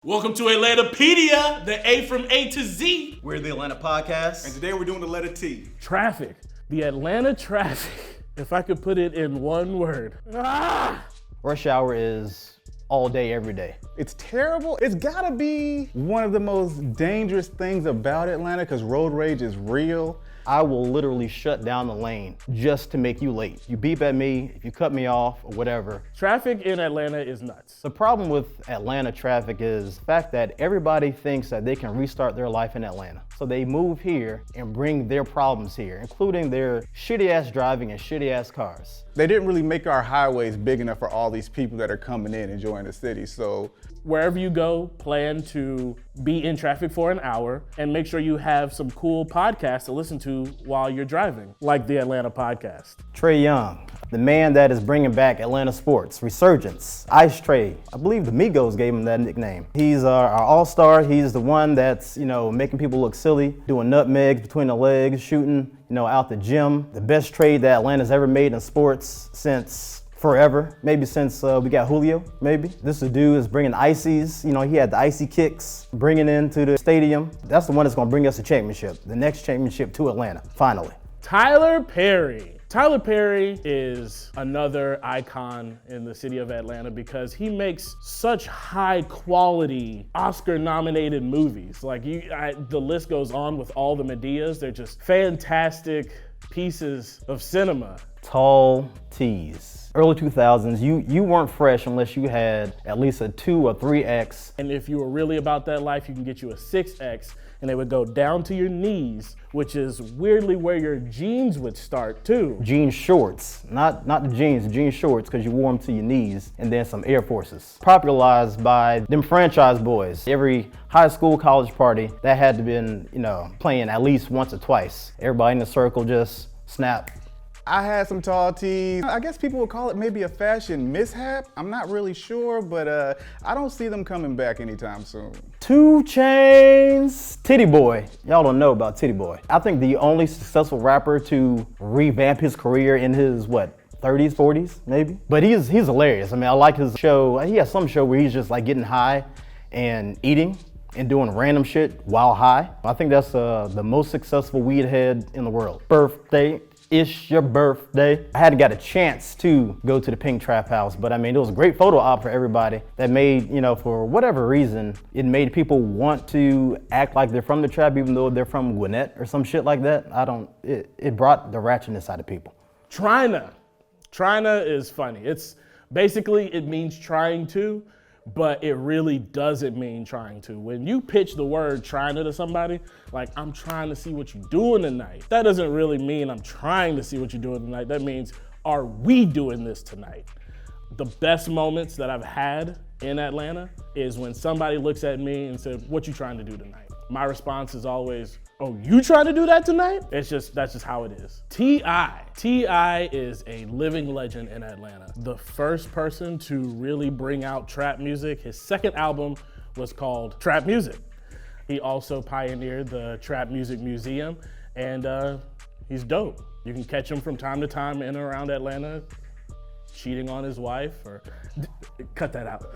Welcome to Atlannapedia, the A from A to Z. We're the Atlanta Podcast. And today we're doing the letter T. Traffic. The Atlanta traffic. If I could put it in one word. Rush hour is all day, every day. It's terrible. It's gotta be one of the most dangerous things about Atlanta because road rage is real. I will literally shut down the lane just to make you late. You beep at me, if you cut me off or whatever. Traffic in Atlanta is nuts. The problem with Atlanta traffic is the fact that everybody thinks that they can restart their life in Atlanta. So they move here and bring their problems here, including their shitty ass driving and shitty ass cars. They didn't really make our highways big enough for all these people that are coming in and enjoying the city. So wherever you go, plan to be in traffic for an hour and make sure you have some cool podcasts to listen to while you're driving, like the Atlanta Podcast. Trey Young, the man that is bringing back Atlanta sports, resurgence, Ice Trey. I believe the Migos gave him that nickname. He's our all-star. He's the one that's, making people look silly, doing nutmegs between the legs, shooting, out the gym. The best trade that Atlanta's ever made in sports since forever, maybe since we got Julio, maybe. This dude is bringing ices, he had the icy kicks, bringing into the stadium. That's the one that's gonna bring us a championship, the next championship to Atlanta, finally. Tyler Perry. Tyler Perry is another icon in the city of Atlanta because he makes such high quality Oscar-nominated movies. The list goes on with all the Medeas. They're just fantastic pieces of cinema. Tall tees. Early 2000s, you weren't fresh unless you had at least a 2 or 3X. And if you were really about that life, you can get you a 6X, and they would go down to your knees, which is weirdly where your jeans would start too. Jean shorts, not the jean shorts, because you wore them to your knees, and then some Air Forces. Popularized by them franchise boys. Every high school, college party, that had to been, playing at least once or twice. Everybody in the circle just snap. I had some tall tees. I guess people would call it maybe a fashion mishap. I'm not really sure, but I don't see them coming back anytime soon. 2 Chainz, Titty Boy. Y'all don't know about Titty Boy. I think the only successful rapper to revamp his career in his, 30s, 40s, maybe? But he's hilarious. I like his show. He has some show where he's just getting high and eating and doing random shit while high. I think that's the most successful weed head in the world. Birthday. It's your birthday. I hadn't got a chance to go to the Pink Trap House, but it was a great photo op for everybody that made, for whatever reason, it made people want to act like they're from the trap even though they're from Gwinnett or some shit like that. It brought the ratchetness out of people. Trina is funny. It's basically, it means trying to, but it really doesn't mean trying to. When you pitch the word trying to somebody, I'm trying to see what you're doing tonight, that doesn't really mean I'm trying to see what you're doing tonight. That means, are we doing this tonight? The best moments that I've had in Atlanta is when somebody looks at me and says, what you trying to do tonight? My response is always, oh, you trying to do that tonight? That's just how it is. T.I. is a living legend in Atlanta. The first person to really bring out trap music. His second album was called Trap Music. He also pioneered the Trap Music Museum, and he's dope. You can catch him from time to time in and around Atlanta, cheating on his wife, or cut that out.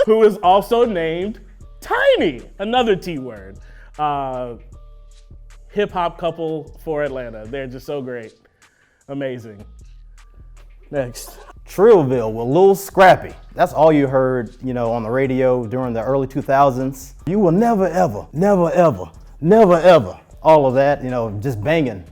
Who is also named Tiny, another T word. Hip hop couple for Atlanta. They're just so great. Amazing. Next. Trillville with Lil Scrappy. That's all you heard, on the radio during the early 2000s. You will never ever, all of that, just banging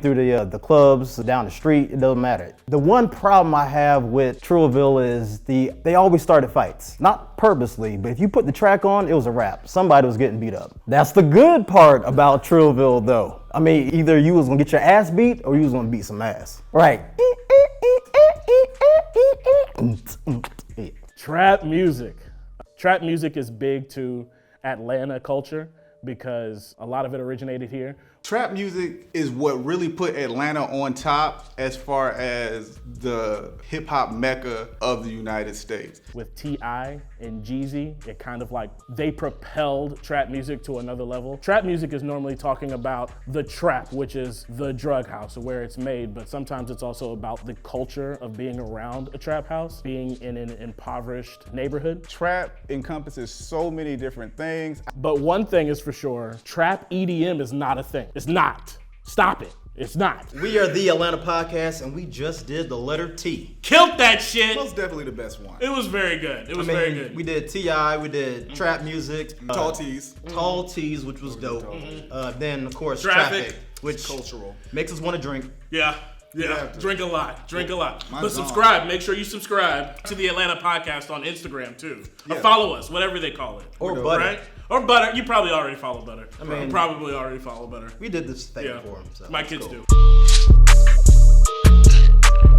through the clubs, down the street, it doesn't matter. The one problem I have with Trillville is they always started fights. Not purposely, but if you put the track on, it was a wrap. Somebody was getting beat up. That's the good part about Trillville though. Either you was gonna get your ass beat or you was gonna beat some ass. Right. Trap music. Trap music is big to Atlanta culture because a lot of it originated here. Trap music is what really put Atlanta on top as far as the hip hop mecca of the United States. With T.I. and Jeezy, it kind of like, they propelled trap music to another level. Trap music is normally talking about the trap, which is the drug house or where it's made, but sometimes it's also about the culture of being around a trap house, being in an impoverished neighborhood. Trap encompasses so many different things. But one thing is for sure, trap EDM is not a thing. It's not. Stop it. It's not. We are the Atlanta Podcast, and we just did the letter T. Killed that shit. Most definitely the best one. It was very good. It was very good. We did T.I., we did trap music. Tall T's. Tall T's, which was dope. Then, of course, Traffic. which Cultural. makes us want to drink. Yeah. Drink a lot. Drink a lot. But subscribe. Make sure you subscribe to the Atlanta Podcast on Instagram too. Or follow us, whatever they call it. Or Butter. Right? Or Butter. You probably already follow Butter. mean- you probably already follow Butter. We did this thing Yeah. for him. So My it's kids cool. do.